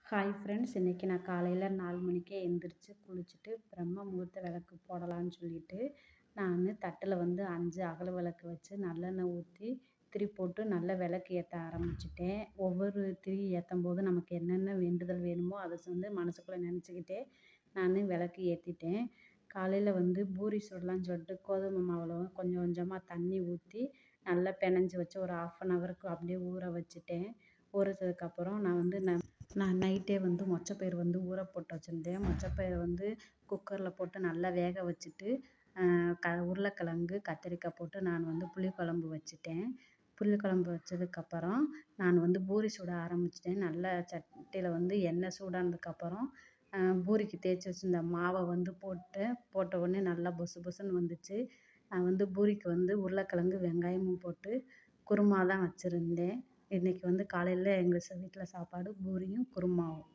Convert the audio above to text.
Hi friends, இன்றைக்கி நான் காலையில் 4 மணிக்கே எந்திரிச்சு குளிச்சுட்டு பிரம்ம முகூர்த்த விளக்கு போடலான்னு சொல்லிட்டு நான் தட்டில் 5 அகல் விளக்கு வச்சு நல்லெண்ணெய் ஊற்றி திரி போட்டு நல்ல விளக்கு ஏற்ற ஆரம்பிச்சிட்டேன். ஒவ்வொரு திரி ஏற்றும் போது நமக்கு என்னென்ன வேண்டுதல் வேணுமோ அதை மனசுக்குள்ளே நினச்சிக்கிட்டே நான் விளக்கு ஏற்றிட்டேன். காலையில் பூரி சுடலான்னு சொல்லிட்டு கோதுமை மாவில் கொஞ்சம் கொஞ்சமாக தண்ணி ஊற்றி நல்லா பிணைஞ்சி வச்சு ஒரு 1/2 ஹவருக்கு அப்படியே ஊற வச்சுட்டேன். ஊற வச்சதுக்கப்புறம் நான் நைட்டே மொச்சப்பயிறு ஊற போட்டு வச்சுருந்தேன். மொச்சப்பயிறை குக்கரில் போட்டு நல்லா வேக வச்சுட்டு உருளைக்கிழங்கு கத்திரிக்காய் போட்டு நான் புளிக்குழம்பு வச்சுட்டேன். புளிக்குழம்பு வச்சதுக்கப்புறம் நான் பூரி சுட ஆரம்பிச்சிட்டேன். நல்லா சட்டியில் எண்ணெய் சூடானதுக்கப்புறம் பூரிக்கு தேய்ச்சி வச்சுருந்த மாவை போட்ட உடனே நல்லா பொசு பொசுன்னு வந்துச்சு. நான் பூரிக்கு உருளைக்கிழங்கு வெங்காயமும் போட்டு குருமா தான் வச்சுருந்தேன். இன்றைக்கி காலையில் எங்கள் வீட்டில் சாப்பாடு பூரியும் குருமாவும்.